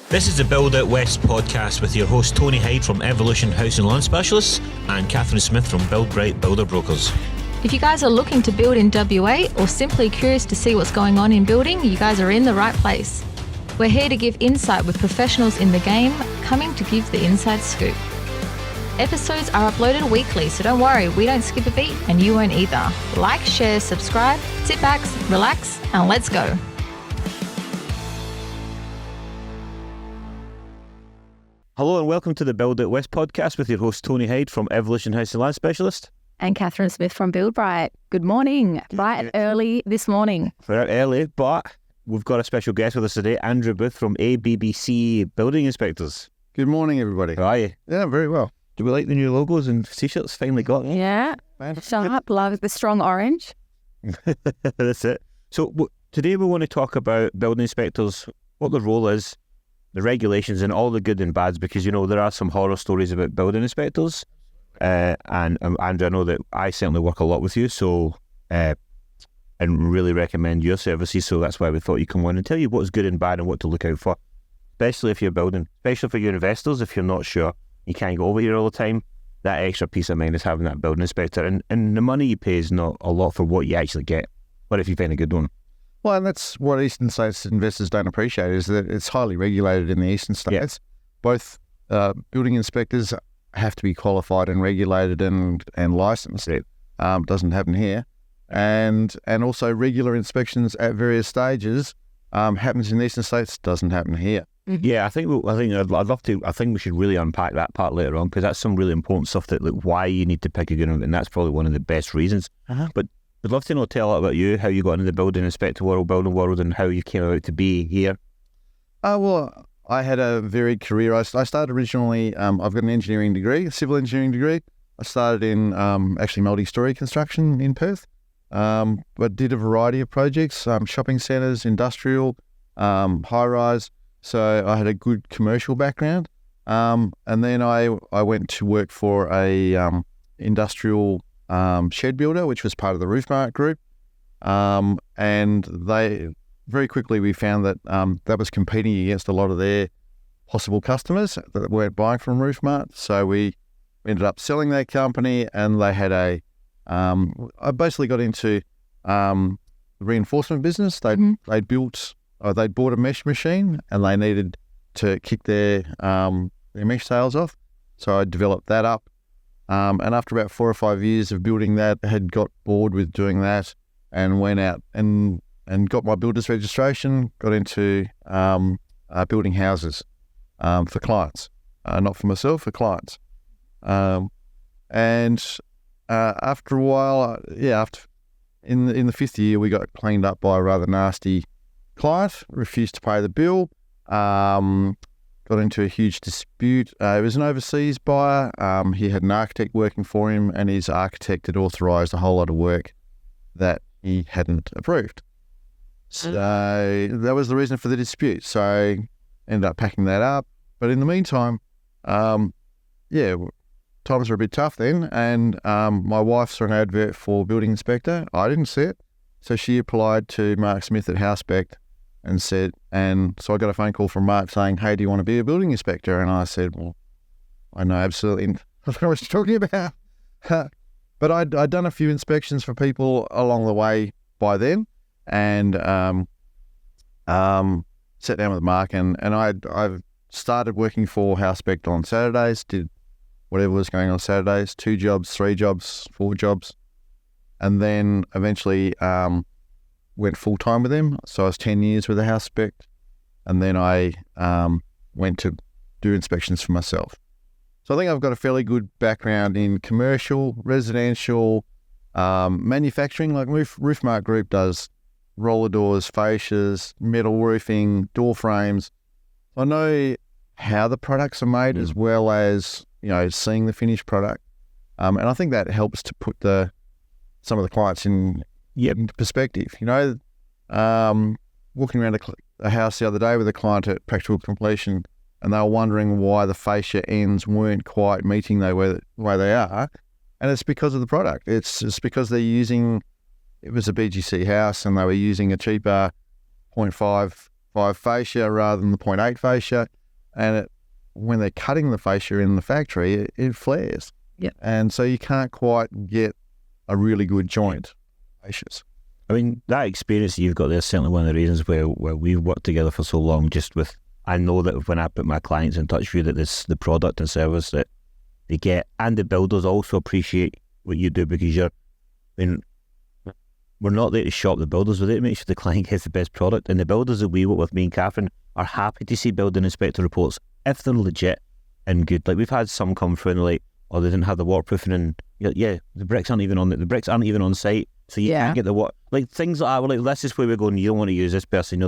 This is the Build Out West podcast with your host Tony Hyde from Evolution House and Land Specialists and Catherine Smith from Build Bright Builder Brokers. If you guys are looking to build in WA or simply curious to see what's going on in building, you guys are in the right place. We're here to give insight with professionals in the game, coming to give the inside scoop. Episodes are uploaded weekly, so don't worry, we don't skip a beat and you won't either. Like, share, subscribe, sit back, relax, and let's go. Hello and welcome to the Build Out West podcast with your host Tony Hyde from Evolution House and Land Specialist. And Catherine Smith from Build Bright. Good morning. Bright and early this morning. We're out early, but we've got a special guest with us today, Andrew Booth from ABBC Building Inspectors. Good morning, everybody. How are you? Yeah, very well. Do we like the new logos and t-shirts finally got? Yeah. Sharp, love the strong orange. That's it. So today we want to talk about building inspectors, what their role is, the regulations and all the good and bads, because, you know, there are some horror stories about building inspectors. And Andrew, I know that I certainly work a lot with you, so and really recommend your services. So that's why we thought you'd come on and tell you what's good and bad and what to look out for, especially if you're building, especially for your investors. If you're not sure, you can't go over here all the time. That extra peace of mind is having that building inspector, and the money you pay is not a lot for what you actually get. But if you find a good one. Well, and that's what eastern states investors don't appreciate, is that it's highly regulated in the eastern states. Yeah. Both building inspectors have to be qualified and regulated and licensed. It doesn't happen here. And also regular inspections at various stages happens in the eastern states, doesn't happen here. Yeah, I think I'd love to. I think we should really unpack that part later on, because that's some really important stuff that, like, why you need to pick a good one, and that's probably one of the best reasons. But I'd love to tell a lot about you, how you got into the building inspector world, building world, and how you came out to be here. Well, I had a varied career. I started originally, I've got an engineering degree, a civil engineering degree. I started in actually multi-storey construction in Perth, but did a variety of projects, shopping centres, industrial, high-rise. So I had a good commercial background. And then I went to work for a industrial shed builder, which was part of the Roofmart group. And they very quickly we found that that was competing against a lot of their possible customers that weren't buying from Roofmart. So we ended up selling that company, and they had I basically got into the reinforcement business. They'd bought a mesh machine, and they needed to kick their mesh sales off. So I developed that up. And after about 4 or 5 years of building that, I had got bored with doing that and went out and got my builder's registration, got into building houses for clients, not for myself, for clients. And after a while, in the 5th year, we got cleaned up by a rather nasty client, refused to pay the bill, got into a huge dispute. It was an overseas buyer. He had an architect working for him, and his architect had authorised a whole lot of work that he hadn't approved. So that was the reason for the dispute. So I ended up packing that up. But in the meantime, times were a bit tough then, and my wife saw an advert for building inspector. I didn't see it. So she applied to Mark Smith at Housespect and so I got a phone call from Mark saying, "Hey, do you want to be a building inspector?" And I said, "Well, I know absolutely nothing what you're talking about." But I'd done a few inspections for people along the way by then, and sat down with Mark, and I've started working for Housespect on Saturdays, did whatever was going on Saturdays, 2 jobs, 3 jobs, 4 jobs, and then eventually went full-time with them. So I was 10 years with the Housespect, and then I went to do inspections for myself. So I think I've got a fairly good background in commercial, residential, manufacturing. Like Roofmart Group does roller doors, fascias, metal roofing, door frames. I know how the products are made as well as, seeing the finished product. And I think that helps to put some of the clients into perspective. Walking around a house the other day with a client at practical completion, and they were wondering why the fascia ends weren't quite meeting the way they are. And it's because of the product. It's because they're using, it was a BGC house, and they were using a cheaper 0.5 0.5 fascia rather than the 0.8 fascia, and when they're cutting the fascia in the factory, it flares. Yep. And so you can't quite get a really good joint fascias. I mean, that experience that you've got there is certainly one of the reasons where we've worked together for so long. Just with, I know that when I put my clients in touch with you, that this the product and service that they get, and the builders also appreciate what you do, because we're not there to shop the builders, we're there to make sure the client gets the best product. And the builders that we work with, me and Catherine, are happy to see building inspector reports if they're legit and good. Like, we've had some come through and like, oh, they didn't have the waterproofing, and the bricks aren't even on site, so you can't get the what, like things like that. We're like, this is where we're going. You don't want to use this person.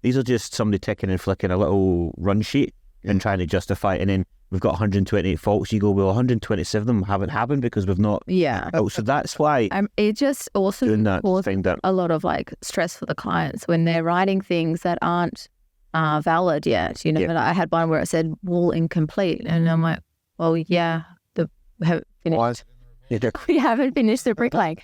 These are just somebody ticking and flicking a little run sheet and trying to justify it. And then we've got 128 faults. You go, well, 127 of them haven't happened because we've not. Yeah. Oh, so that's why it just also doing that, causes a lot of like stress for the clients when they're writing things that aren't valid yet. You know, Yeah. I had one where it said wall incomplete, and I'm like, well, yeah, we haven't finished. We haven't finished the bricklaying.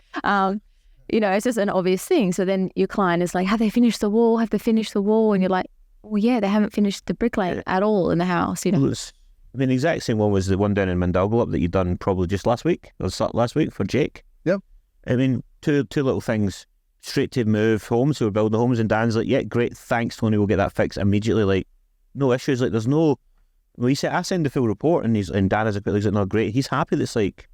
You know, it's just an obvious thing. So then your client is like, have they finished the wall? Have they finished the wall? And you're like, well, yeah, they haven't finished the bricklaying at all in the house. You know. I mean, the exact same one was the one down in Mandalgallup that you done probably just last week for Jake. Yep. I mean, two little things. Straight to move homes, so we're building homes, and Dan's like, yeah, great, thanks, Tony, we'll get that fixed immediately. Like, no issues. Like, there's no. Well, he said, I send the full report, and Dan is like, no, great. He's happy that's like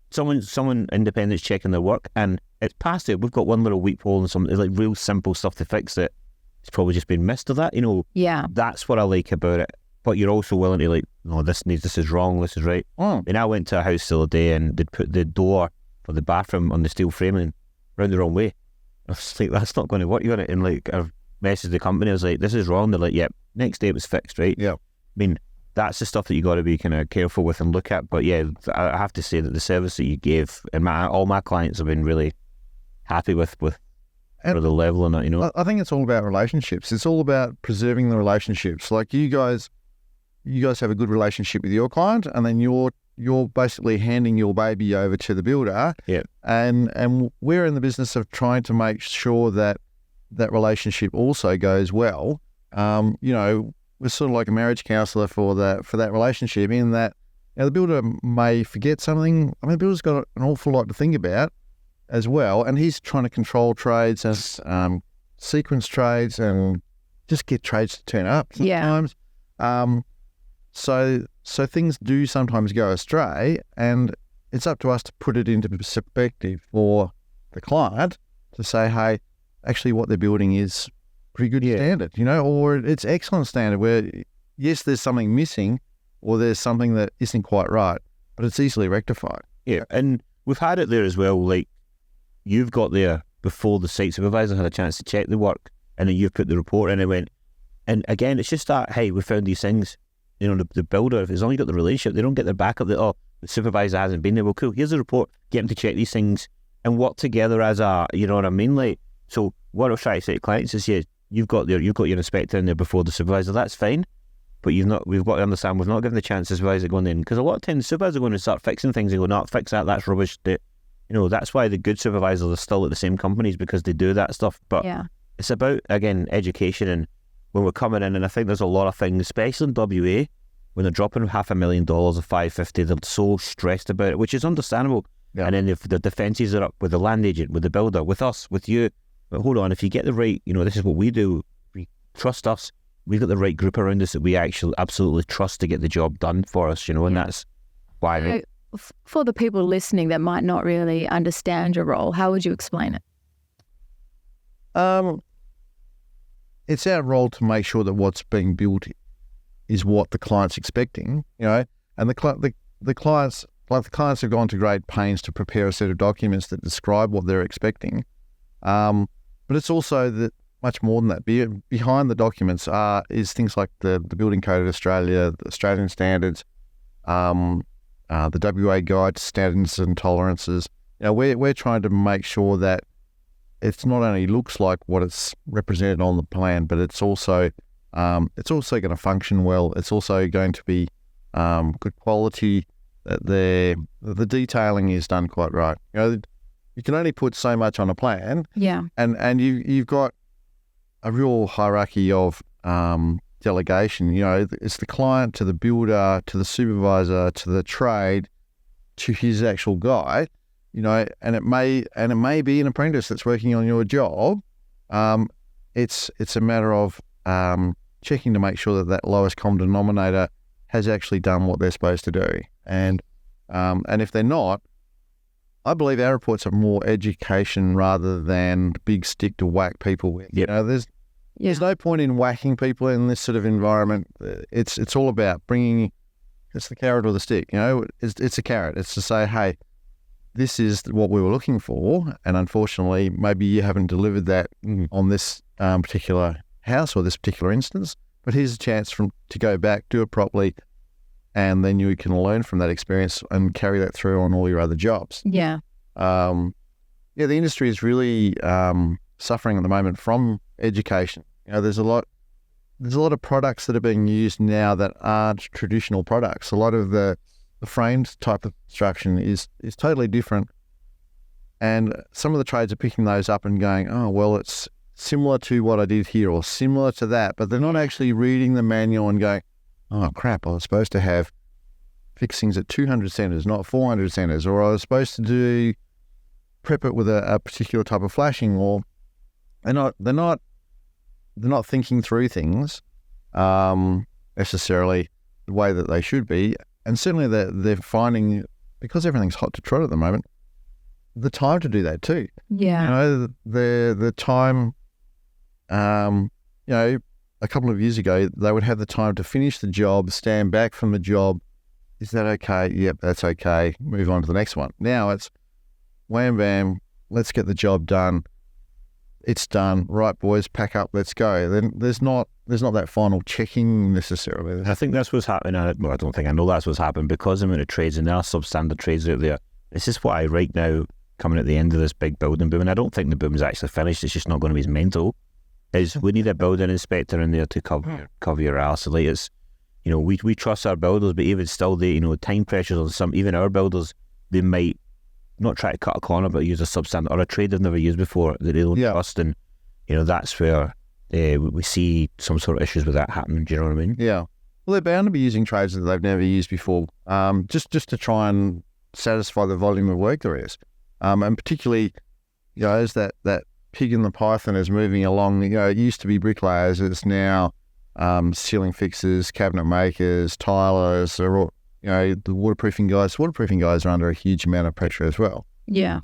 someone independent's checking their work, and it's past it. We've got one little weep hole and some like real simple stuff to fix it. It's probably just been missed of that, you know. Yeah. That's what I like about it. But you're also willing to like, no, this is wrong, this is right. And I went to a house the other day, and they'd put the door for the bathroom on the steel framing round the wrong way. I was like, that's not going to work. You got it, and like I messaged the company. I was like, this is wrong. They're like, yep. Next day it was fixed, right? Yeah. I mean, that's the stuff that you got to be kind of careful with and look at. But yeah, I have to say that the service that you gave, and all my clients have been really happy with the level and that, you know. I think it's all about relationships. It's all about preserving the relationships. Like you guys have a good relationship with your client, and then you're basically handing your baby over to the builder. Yeah. And we're in the business of trying to make sure that relationship also goes well. You know, we're sort of like a marriage counsellor for that relationship, in that, you know, the builder may forget something. I mean, the builder's got an awful lot to think about as well, and he's trying to control trades and sequence trades and just get trades to turn up sometimes. Yeah. So things do sometimes go astray, and it's up to us to put it into perspective for the client to say, hey, actually what they're building is pretty good standard, you know, or it's excellent standard where, yes, there's something missing or there's something that isn't quite right, but it's easily rectified. Yeah, and we've had it there as well, like you've got there before the site supervisor had a chance to check the work, and then you've put the report in and went, and again, it's just that, hey, we found these things, you know, the builder, if as long as you got the relationship, they don't get their back up that, oh, the supervisor hasn't been there. Well, cool, here's the report, get them to check these things and work together as a, you know what I mean? Like, so what I try to say to clients is, yeah, you've got your inspector in there before the supervisor, that's fine, but we've got to understand we've not given the chance to the supervisor going in, because a lot of times the supervisor are going to start fixing things and go, no, fix that, that's rubbish. You know, that's why the good supervisors are still at the same companies, because they do that stuff. But it's about, again, education, and when we're coming in, and I think there's a lot of things, especially in WA, when they're dropping $500,000 or $550,000, they're so stressed about it, which is understandable. Yeah. And then if the defences are up with the land agent, with the builder, with us, with you, but hold on, if you get the right, you know, this is what we do, we trust us, we've got the right group around us that we actually absolutely trust to get the job done for us, you know, and that's why. So for the people listening that might not really understand your role, how would you explain it? It's our role to make sure that what's being built is what the client's expecting, you know, and the clients have gone to great pains to prepare a set of documents that describe what they're expecting. But it's also that much more than that. Behind the documents is things like the Building Code of Australia, the Australian standards, the WA Guide to Standards and Tolerances. You know, we're trying to make sure that it's not only looks like what it's represented on the plan, but it's also going to function well. It's also going to be good quality. That the detailing is done quite right. You know, you can only put so much on a plan. Yeah. And you've got a real hierarchy of delegation. You know, it's the client to the builder to the supervisor to the trade to his actual guy. You know, and it may be an apprentice that's working on your job. It's a matter of checking to make sure that lowest common denominator has actually done what they're supposed to do. And if they're not, I believe our reports are more education rather than big stick to whack people with. Yep. You know, there's no point in whacking people in this sort of environment. It's all about bringing. It's the carrot or the stick. You know, it's a carrot. It's to say, hey, this is what we were looking for, and unfortunately, maybe you haven't delivered that on this particular house or this particular instance. But here's a chance to go back, do it properly, and then you can learn from that experience and carry that through on all your other jobs. Yeah. The industry is really suffering at the moment from education. You know, there's a lot of products that are being used now that aren't traditional products. A lot of the framed type of construction is totally different, and some of the trades are picking those up and going, oh well, it's similar to what I did here or similar to that, but they're not actually reading the manual and going, oh crap, I was supposed to have fixings at 200 centres, not 400 centres, or I was supposed to prep it with a particular type of flashing, or they're not thinking through things necessarily the way that they should be. And certainly they're finding, because everything's hot to trot at the moment, the time to do that too. Yeah. You know, the time, you know, a couple of years ago, they would have the time to finish the job, stand back from the job. Is that okay? Yep, that's okay. Move on to the next one. Now it's wham, bam, let's get the job done. It's done. Right, boys, pack up, let's go. Then there's not that final checking necessarily. I think that's what's happening. Well, I don't think I know that's what's happened because the amount of trades and there are substandard trades out there. This is why right now, coming at the end of this big building boom, and I don't think the boom's actually finished, it's just not going to be as mental, is we need a building inspector in there to cover your arse. Like it's, you know, we trust our builders, but even still, they, you know, time pressures on some, even our builders, they might not try to cut a corner, but use a substandard or a trade they've never used before that they don't trust, and you know that's where we see some sort of issues with that happening. Do you know what I mean? Yeah. Well, they're bound to be using trades that they've never used before, just to try and satisfy the volume of work there is, and particularly, you know, as that pig in the python is moving along. You know, it used to be bricklayers, it's now ceiling fixers, cabinet makers, tilers, or all. You know, the waterproofing guys are under a huge amount of pressure as well. Yeah.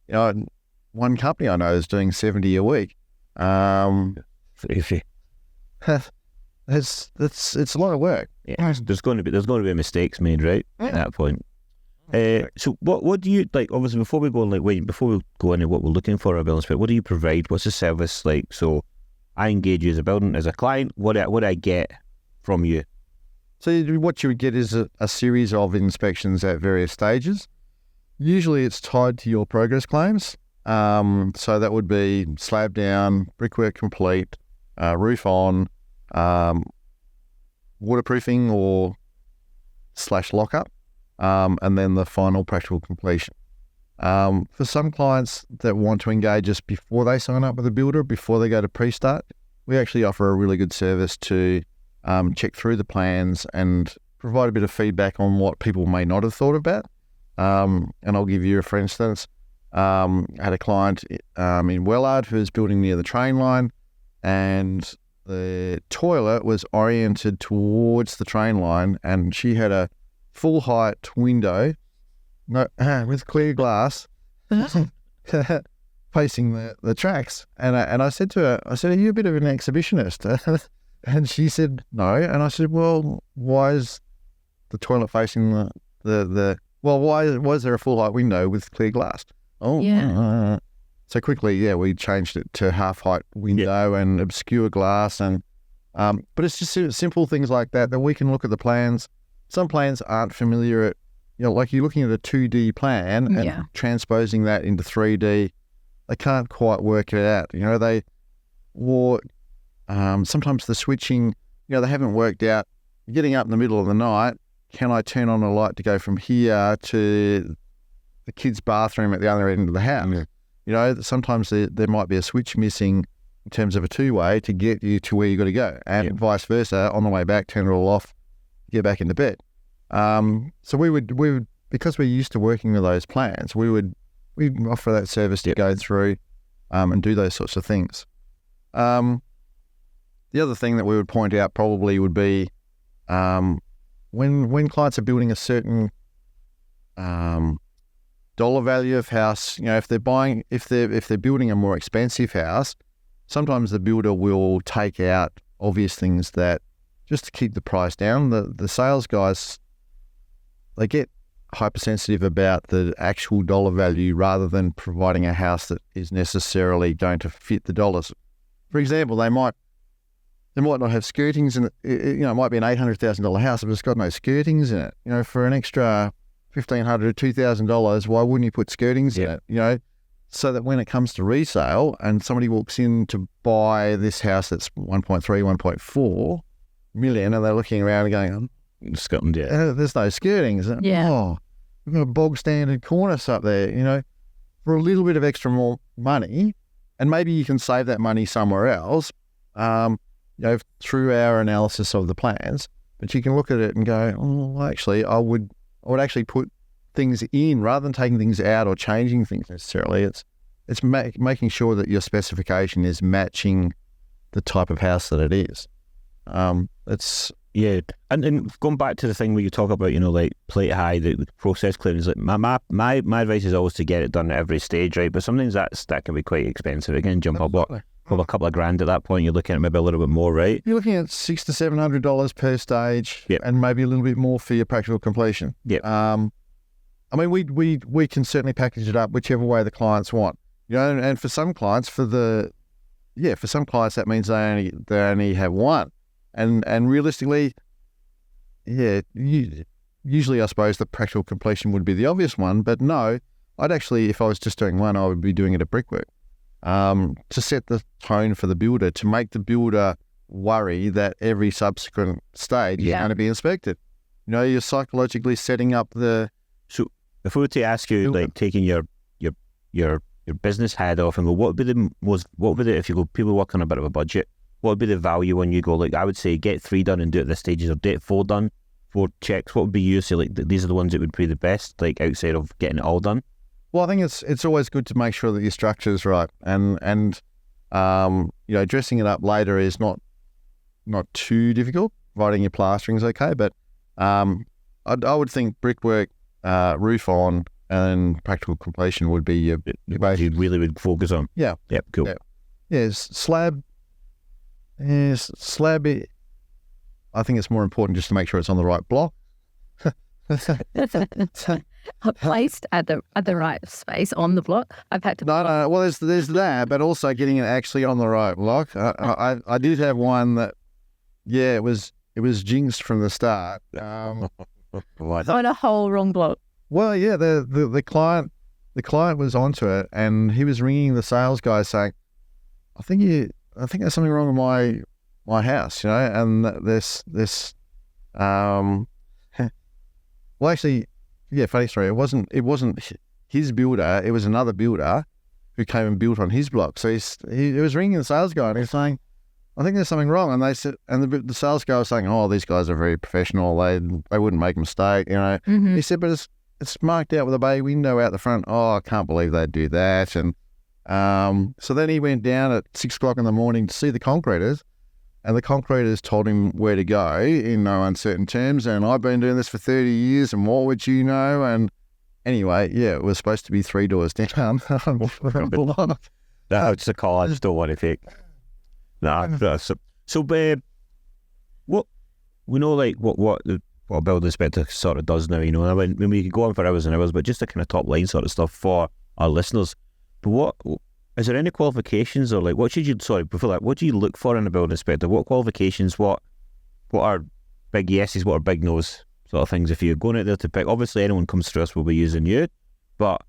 You know, one company I know is doing 70 a week. It's a lot of work. Yeah. There's going to be mistakes made, right? At that point. So what do you like? Obviously, before we go into what we're looking for a building inspector, what do you provide? What's the service like? So, I engage you as a client. What I get from you? So what you would get is a series of inspections at various stages. Usually it's tied to your progress claims. So that would be slab down, brickwork complete, roof on, waterproofing or / lockup, and then the final practical completion. For some clients that want to engage us before they sign up with a builder, before they go to pre-start, we actually offer a really good service to check through the plans and provide a bit of feedback on what people may not have thought about. And I'll give you for instance, I had a client in Wellard who was building near the train line, and the toilet was oriented towards the train line, and she had a full height window with clear glass facing the tracks. And I said to her, are you a bit of an exhibitionist? And she said, no. And I said, well, why is the toilet facing why was there a full height window with clear glass? Oh, yeah. So quickly, we changed it to half height window and obscure glass. And but it's just simple things like that we can look at the plans. Some plans aren't familiar like you're looking at a 2D plan and transposing that into 3D. They can't quite work it out. Sometimes the switching, they haven't worked out. Getting up in the middle of the night, can I turn on a light to go from here to the kids' bathroom at the other end of the house? Sometimes there might be a switch missing in terms of a two-way to get you to where you got to go, and vice versa. On the way back, turn it all off, get back into bed. So we would because we're used to working with those plans, we'd offer that service to go through and do those sorts of things. The other thing that we would point out probably would be when clients are building a certain dollar value of house, if they're building a more expensive house, sometimes the builder will take out obvious things that just to keep the price down. The sales guys, they get hypersensitive about the actual dollar value rather than providing a house that is necessarily going to fit the dollars. For example, they might not have skirtings in it. It might be an $800,000 house, but it's got no skirtings in it. For an extra $1,500, $2,000, why wouldn't you put skirtings in it? So that when it comes to resale and somebody walks in to buy this house that's 1.3, 1.4 million, and they're looking around and going, Scotland, there's no skirtings. We've got a bog standard cornice up there, for a little bit of extra more money, and maybe you can save that money somewhere else, through our analysis of the plans. But you can look at it and go, actually, I would actually put things in rather than taking things out or changing things necessarily. It's making sure that your specification is matching the type of house that it is. And going back to the thing where you talk about, like plate high, the process clearance. Like my advice is always to get it done at every stage, right? But sometimes that can be quite expensive. It can jump up a couple of grand at that point. You're looking at maybe a little bit more, right? You're looking at $600 to $700 per stage, and maybe a little bit more for your practical completion. We can certainly package it up whichever way the clients want. And for some clients, that means they only have one. And realistically, usually I suppose the practical completion would be the obvious one, but no, I'd actually, if I was just doing one, I would be doing it at brickwork, to set the tone for the builder, to make the builder worry that every subsequent stage is going to be inspected. You're psychologically setting up the... So if we were to ask you, like taking your business head off and go, what would be the if you go, people work on a bit of a budget, what would be the value when you go, like, I would say get 3 done and do it at this stages, or get 4 done, 4 checks? What would be you say, like, these are the ones that would be the best, like, outside of getting it all done? Well, I think it's always good to make sure that your structure is right, and dressing it up later is not too difficult, providing your plastering's okay, but I would think brickwork, roof on, and practical completion would be your base. You really would focus on. Yeah. Yep, cool. Yeah, slab. Yes, slab. I think it's more important just to make sure it's on the right block. Placed at the right space on the block. I've had to. No. Well, there's that, but also getting it actually on the right block. I did have one that, it was jinxed from the start. On a whole wrong block. Well, the client was onto it, and he was ringing the sales guy saying, I think there's something wrong with my house, and this well, actually, funny story. It wasn't his builder. It was another builder who came and built on his block. So he was ringing the sales guy, and he's saying, I think there's something wrong. And they said, and the sales guy was saying, these guys are very professional. They wouldn't make a mistake, Mm-hmm. He said, but it's marked out with a bay window out the front. I can't believe they'd do that. And so then he went down at 6 o'clock in the morning to see the concreters, and the concreters told him where to go in no uncertain terms. And I've been doing this for 30 years, and what would you know? And anyway, it was supposed to be 3 doors down. No, it's a call I just don't want to take. No, so what we know, like what a building inspector sort of does now, when we could go on for hours and hours, but just the kind of top line sort of stuff for our listeners. But what is there any qualifications, or like what do you look for in a building inspector? What qualifications? What are big yeses? What are big no's? Sort of things. If you're going out there to pick, obviously anyone comes through us will be using you, but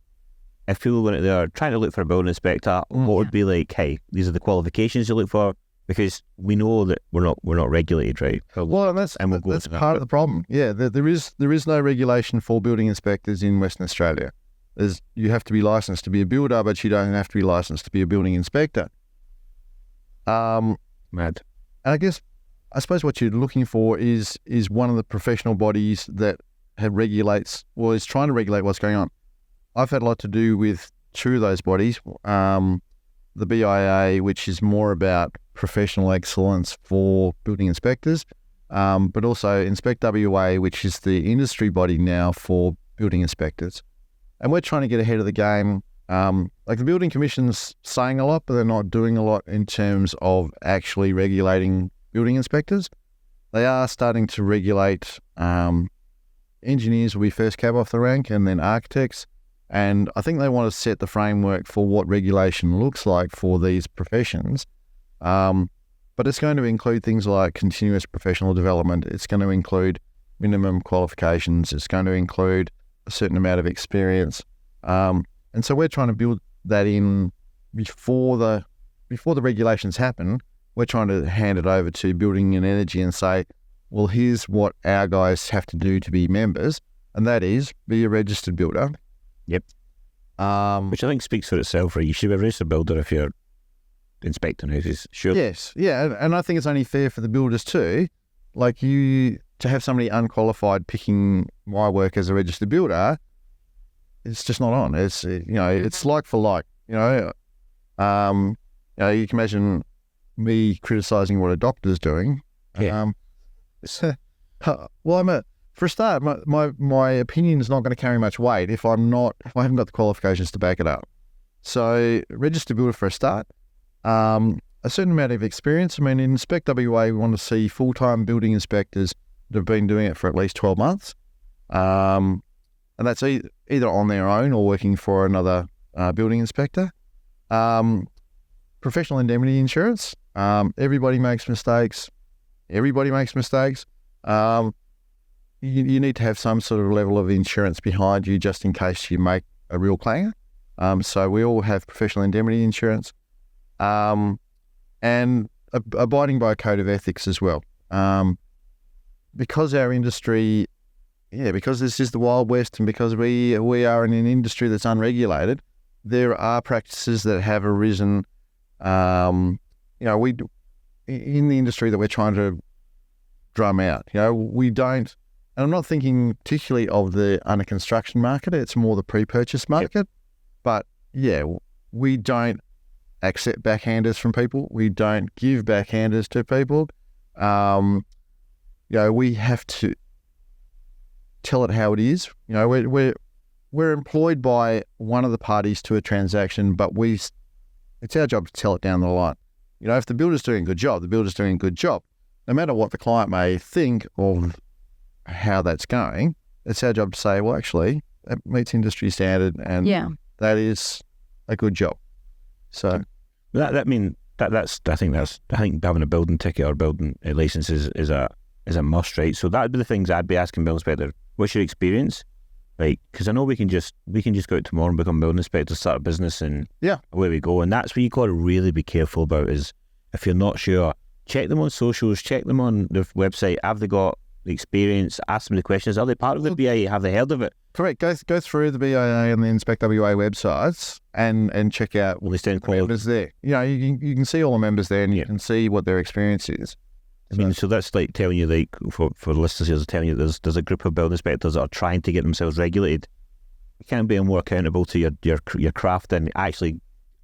if people going out there trying to look for a building inspector, what would be like, hey, these are the qualifications you look for? Because we know that we're not regulated, right? Well, that's part of the problem. Yeah, there is no regulation for building inspectors in Western Australia. You have to be licensed to be a builder, but you don't have to be licensed to be a building inspector. Mad. And I suppose what you're looking for is one of the professional bodies that is trying to regulate what's going on. I've had a lot to do with two of those bodies. The BIA, which is more about professional excellence for building inspectors, but also Inspect WA, which is the industry body now for building inspectors. And we're trying to get ahead of the game. Like the Building Commission's saying a lot, but they're not doing a lot in terms of actually regulating building inspectors. They are starting to regulate engineers will be first cab off the rank, and then architects. And I think they want to set the framework for what regulation looks like for these professions. But it's going to include things like continuous professional development. It's going to include minimum qualifications. It's going to include a certain amount of experience. And so we're trying to build that in before the regulations happen. We're trying to hand it over to Building and Energy and say, well, here's what our guys have to do to be members, and that is be a registered builder. Yep. Which I think speaks for itself, right? You should be a registered builder if you're inspecting houses. Sure. Yes. Yeah. And I think it's only fair for the builders too. Like to have somebody unqualified picking my work as a registered builder, it's just not on. It's, it's like for like, you can imagine me criticising what a doctor's doing. Yeah. Well, for a start, my opinion is not going to carry much weight if I haven't got the qualifications to back it up. So, registered builder for a start, a certain amount of experience. I mean, in Inspect WA, we want to see full-time building inspectors that have been doing it for at least 12 months. And that's either on their own or working for another building inspector. Professional indemnity insurance. Everybody makes mistakes. You need to have some sort of level of insurance behind you just in case you make a real clanger. So we all have professional indemnity insurance, and abiding by a code of ethics as well. Because our industry, because this is the Wild West, and because we are in an industry that's unregulated, there are practices that have arisen. We in the industry that we're trying to drum out. We don't. And I'm not thinking particularly of the under construction market. It's more the pre-purchase market. Yep. But we don't accept backhanders from people. We don't give backhanders to people. We have to tell it how it is. We're employed by one of the parties to a transaction, but it's our job to tell it down the line. If the builder's doing a good job, the builder's doing a good job. No matter what the client may think of how that's going, it's our job to say, well, actually, that meets industry standard, and that is a good job. So I think having a building ticket or building license is a must, right? So that'd be the things I'd be asking building inspector. What's your experience? Like, because I know we can just go out tomorrow and become building inspectors, start a business, and away we go. And that's what you got to really be careful about. Is if you're not sure, check them on socials, check them on their website. Have they got the experience? Ask them the questions. Are they part of the BIA? Have they heard of it? Correct. Go through the BIA and the Inspect WA websites and check out the members there. You can see all the members there, and you can see what their experience is. So that's like telling you, like for listeners here, telling you there's a group of building inspectors that are trying to get themselves regulated. You can't be more accountable to your craft and actually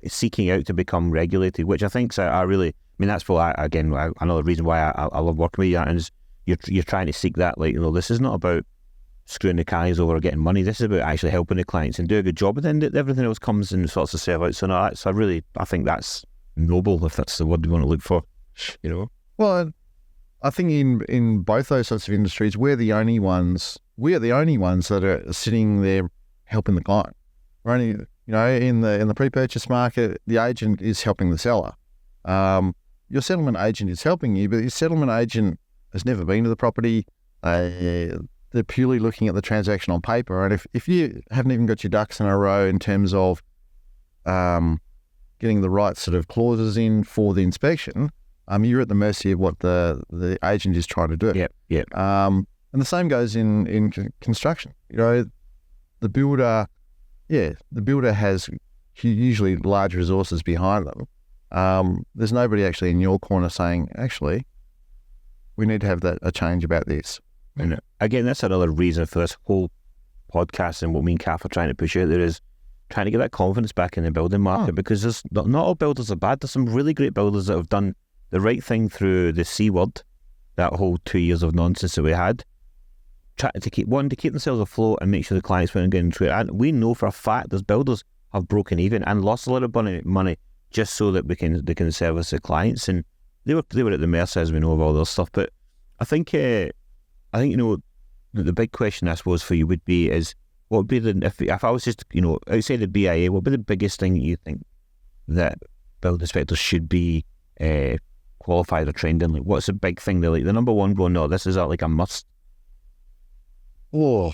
seeking out to become regulated, which I think that's what another reason why I love working with you, and is you're trying to seek that. Like, this is not about screwing the clients over or getting money. This is about actually helping the clients and do a good job, and then everything else comes and sorts itself out. So no, I think that's noble, if that's the word you want to look for. Well, I think in both those sorts of industries, we're the only ones that are sitting there helping the client. We're only, in the pre-purchase market, the agent is helping the seller. Your settlement agent is helping you, but your settlement agent has never been to the property. They're purely looking at the transaction on paper. And if you haven't even got your ducks in a row in terms of getting the right sort of clauses in for the inspection, you're at the mercy of what the agent is trying to do. Yep. And the same goes in construction. The builder has usually large resources behind them. there's nobody actually in your corner saying, actually, we need to have a change about this. And again, that's another reason for this whole podcast and what me and Kath are trying to push out there is trying to get that confidence back in the building market, because there's not all builders are bad. There's some really great builders that have done the right thing through the C word, that whole 2 years of nonsense that we had, trying to keep themselves afloat and make sure the clients weren't getting into it. And we know for a fact there's builders have broken even and lost a lot of money just so that they can service the clients, and they were at the mercy, as we know, of all this stuff. But I think the big question I suppose for you would be is, what would be if I was just outside the BIA, what would be the biggest thing you think that building inspectors should be qualified or trained in? Like, what's the big thing they're like the number one going, no, this is like a must? Oh,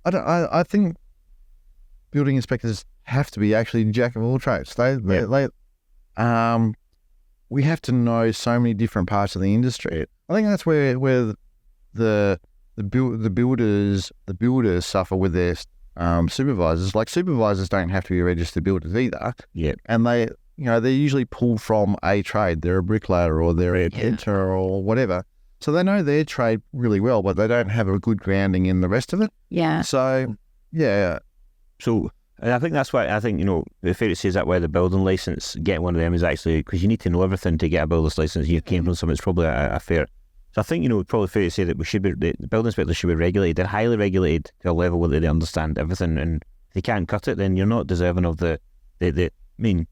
I think building inspectors have to be actually jack of all trades. We have to know so many different parts of the industry. I think that's where the builders suffer with their supervisors. Like, supervisors don't have to be registered builders either. Yeah, and they're usually pulled from a trade. They're a bricklayer or they're a painter or whatever. So they know their trade really well, but they don't have a good grounding in the rest of it. Yeah. So, yeah. So, and I think that's why the fair to say is that why the building license, getting one of them is actually, because you need to know everything to get a builder's license. You came from something, it's probably a fair. So I think, probably fair to say that the building inspectors should be regulated. They're highly regulated to a level where they understand everything, and if they can't cut it, then you're not deserving of the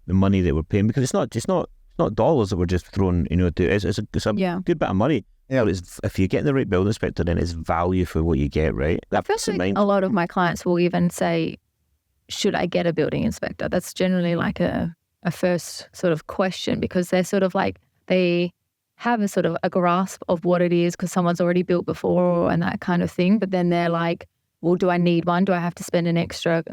money that we're paying, because it's not dollars that we're just throwing, it's a good bit of money. Yeah, but if you get the right building inspector, then it's value for what you get, right? That I feel like a lot of my clients will even say, should I get a building inspector? That's generally like a first sort of question, because they're sort of like, they have a sort of a grasp of what it is because someone's already built before and that kind of thing. But then they're like, well, do I need one? Do I have to spend a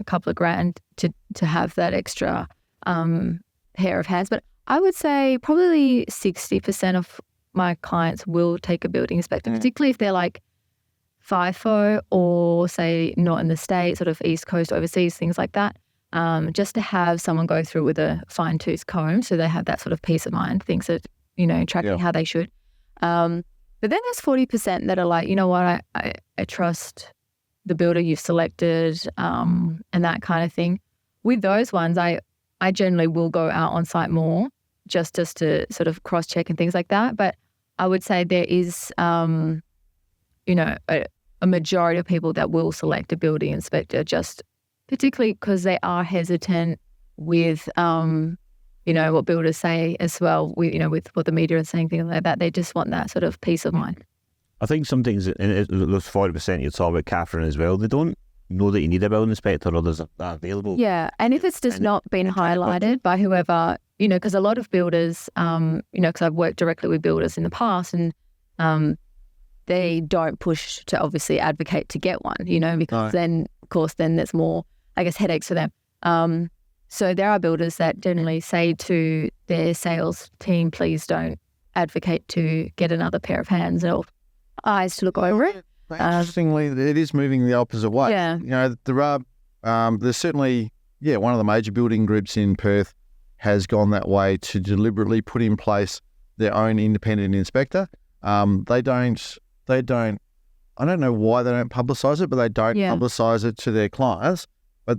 couple of grand to have that extra pair of hands? But I would say probably 60% of my clients will take a building inspector, particularly if they're like FIFO or say not in the state, sort of East Coast, overseas, things like that, just to have someone go through with a fine-tooth comb so they have that sort of peace of mind, things that, tracking how they should. But then there's 40% that are like, you know what, I trust the builder you've selected and that kind of thing. With those ones, I generally will go out on site more just to sort of cross-check and things like that. But I would say there is, a majority of people that will select a building inspector, just particularly because they are hesitant with, what builders say as well, with what the media is saying, things like that. They just want that sort of peace of mind. I think some things, and those 40% you talk about, Catherine, as well, they don't know that you need a building inspector or there's that available. Yeah, and if it's just not been highlighted by whoever, because a lot of builders, because I've worked directly with builders in the past, and they don't push to obviously advocate to get one, because then, of course, then there's more, I guess, headaches for them. So there are builders that generally say to their sales team, please don't advocate to get another pair of hands or eyes to look over it. Interestingly, it is moving the opposite way. Yeah. There are, there's certainly, one of the major building groups in Perth has gone that way to deliberately put in place their own independent inspector. They don't, I don't know why they don't publicise it, but they don't publicise it to their clients. But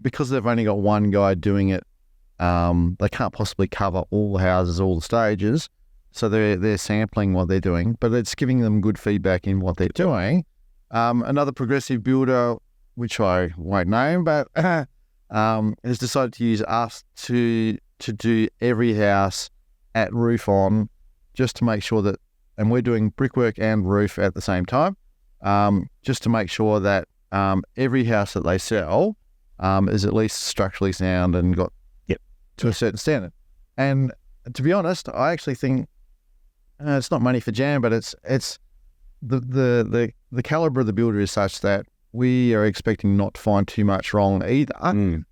because they've only got one guy doing it, they can't possibly cover all the houses, all the stages. So they're sampling what they're doing, but it's giving them good feedback in what they're doing. Another progressive builder, which I won't name, but has decided to use us to do every house at roof on, just to make sure that, and we're doing brickwork and roof at the same time, just to make sure that every house that they sell is at least structurally sound and got to a certain standard. And to be honest, I actually think it's not money for jam, but it's the caliber of the builder is such that we are expecting not to find too much wrong either.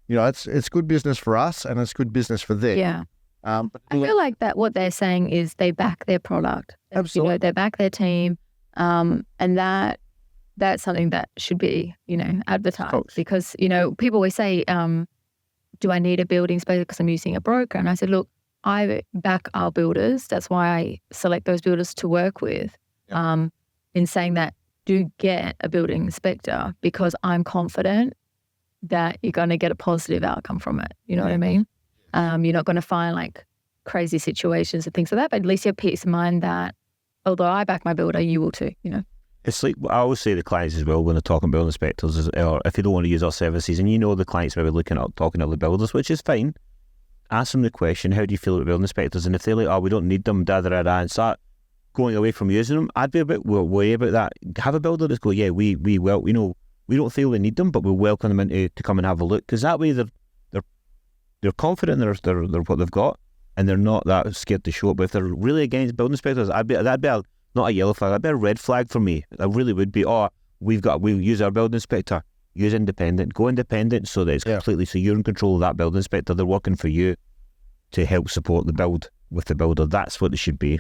It's good business for us and it's good business for them. Yeah. But I feel like that what they're saying is they back their product. Absolutely. They back their team. And that's something that should be, advertised, because, people always say, do I need a building inspector because I'm using a broker? And I said, look, I back our builders. That's why I select those builders to work with. In saying that, do get a building inspector because I'm confident that you're going to get a positive outcome from it. You know what I mean? You're not going to find like crazy situations and things like that, but at least you have peace of mind that although I back my builder, you will too, you know. It's like, I always say to clients as well when they're talking building inspectors, or if they don't want to use our services, and the clients maybe looking at talking to the builders, which is fine, ask them the question, how do you feel about building inspectors? And if they're like, oh, we don't need them, and start going away from using them, I'd be a bit worried about that. Have a builder that's go, yeah, we don't feel we need them, but we'll welcome them to come and have a look, because that way they're confident they're what they've got, and they're not that scared to show it. But if they're really against building inspectors, that'd be not a yellow flag, that'd be a red flag for me. That really would be, we'll use our building inspector, use independent, go independent so that it's completely, so you're in control of that building inspector. They're working for you to help support the build with the builder. That's what it should be.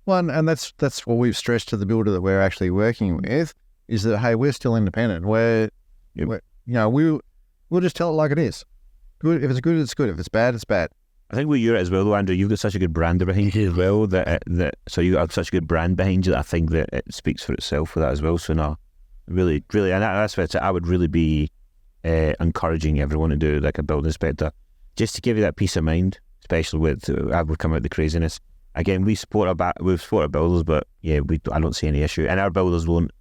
Well, and that's what we've stressed to the builder that we're actually working with, is that, hey, we're still independent. We'll just tell it like it is. Good. If it's good, it's good. If it's bad, it's bad. I think with you as well, though, Andrew, you've got such a good brand behind you as well, so you have such a good brand behind you that I think that it speaks for itself for that as well. So no, really, and that's what I would really be encouraging everyone to do, like a building inspector, just to give you that peace of mind, especially with I would come out the craziness. Again, we support our builders, but yeah, I don't see any issue, and our builders don't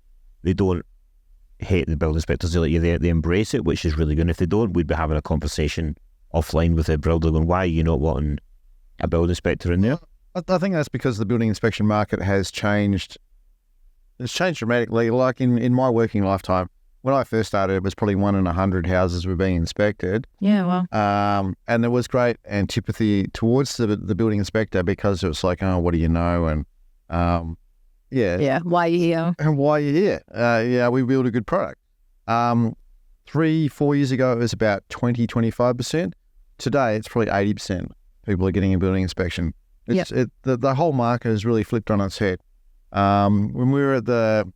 hate the building inspectors. They embrace it, which is really good. And if they don't, we'd be having a conversation offline with the builder going, why are you not wanting a building inspector in there? I think that's because the building inspection market has changed. It's changed dramatically. Like in my working lifetime, when I first started, it was probably 1 in 100 houses were being inspected. Yeah, well. And there was great antipathy towards the building inspector because it was like, oh, what do you know? And why are you here? And why are you here? We build a good product. 3-4 years ago, it was about 20-25%. Today, it's probably 80% people are getting a building inspection. The whole market has really flipped on its head. When we were at the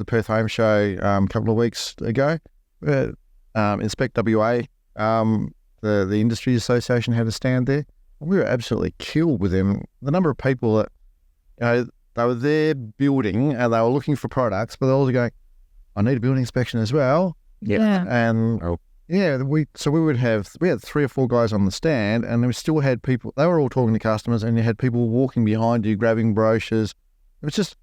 Perth Home Show a couple of weeks ago, Inspect WA, the Industry Association had a stand there. We were absolutely killed with them. The number of people that they were there building and they were looking for products, but they're also going, I need a building inspection as well. Yeah. And we had 3 or 4 guys on the stand, and we still had people. They were all talking to customers, and you had people walking behind you, grabbing brochures. It was just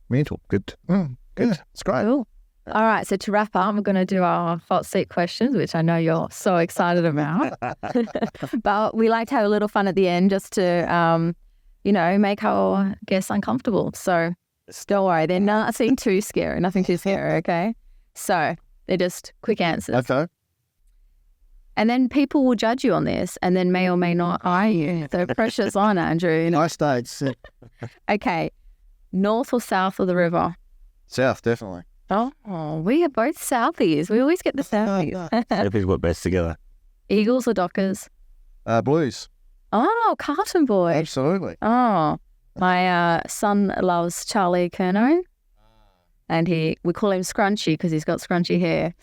mental. Good. Good. It's great. Cool. All right. So to wrap up, we're going to do our hot seat questions, which I know you're so excited about. But we like to have a little fun at the end, just to make our guests uncomfortable. So don't worry, they're nothing too scary. Nothing too scary. Okay. So. They're just quick answers. Okay. And then people will judge you on this and then may or may not hire you. So pressure's on, Andrew. Nice dates. Okay. North or south of the river? South, definitely. Oh, we are both Southies. We always get the Southies. Everything's work best together. Eagles or Dockers? Blues. Oh, Carlton boy. Absolutely. Oh, my son loves Charlie Curnow. And we call him Scrunchy because he's got scrunchy hair.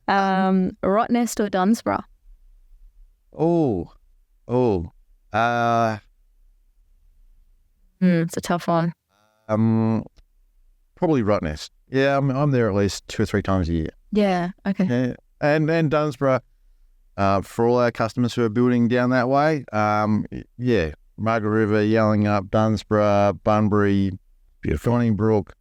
Rottnest or Dunsborough? It's a tough one. Probably Rottnest. Yeah, I'm there at least 2 or 3 times a year. Yeah, okay. Yeah. And Dunsborough, for all our customers who are building down that way, Margaret River, Yellingup, Dunsborough, Bunbury, beautiful. Donnybrook,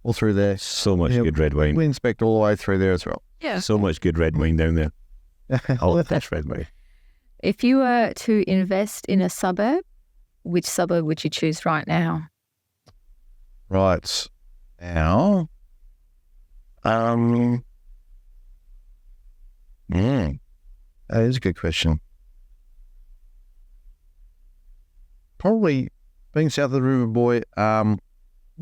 all through there. So much good red wine. We inspect all the way through there as well. Yeah. So much good red wine down there. Oh, that's red wine. If you were to invest in a suburb, which suburb would you choose right now? Right now, that is a good question. Probably being south of the river, boy, probably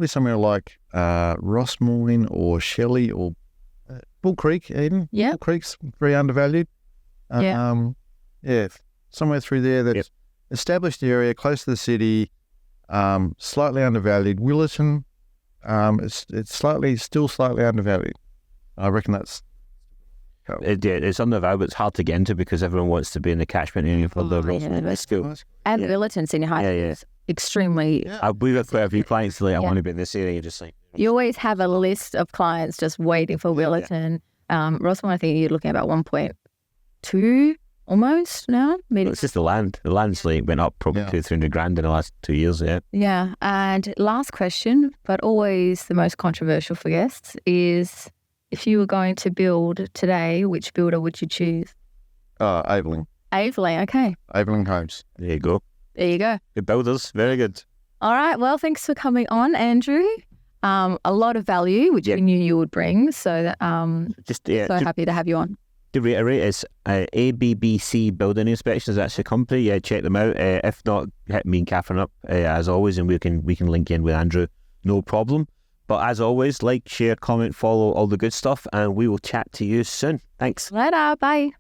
somewhere like Rossmoreland or Shelley or Bull Creek, even. Yeah. Bull Creek's very undervalued. Somewhere through there that's established area, close to the city, slightly undervalued. Willerton, it's still slightly undervalued. I reckon that's... It's on the vow, but it's hard to get into because everyone wants to be in the catchment area for the school. And Willerton Senior High is extremely... We've got quite a few clients like, I want to be in this area, just like... You always have a list of clients just waiting for Willerton. Rossmore, I think you're looking at about 1.2 almost now. Well, it's just the land. The land's like went up probably 200-300 grand in the last 2 years. Yeah. And last question, but always the most controversial for guests, is if you were going to build today, which builder would you choose? Aveling. Aveling, okay. Aveling Homes. There you go. There you go. Good builders. Very good. All right. Well, thanks for coming on, Andrew. A lot of value, which we knew you would bring. So that happy to have you on. To reiterate, it's ABBC Building Inspections. That's your company. Yeah, check them out. If not, hit me and Catherine up as always, and we can link in with Andrew. No problem. But as always, like, share, comment, follow, all the good stuff, and we will chat to you soon. Thanks. Later. Bye.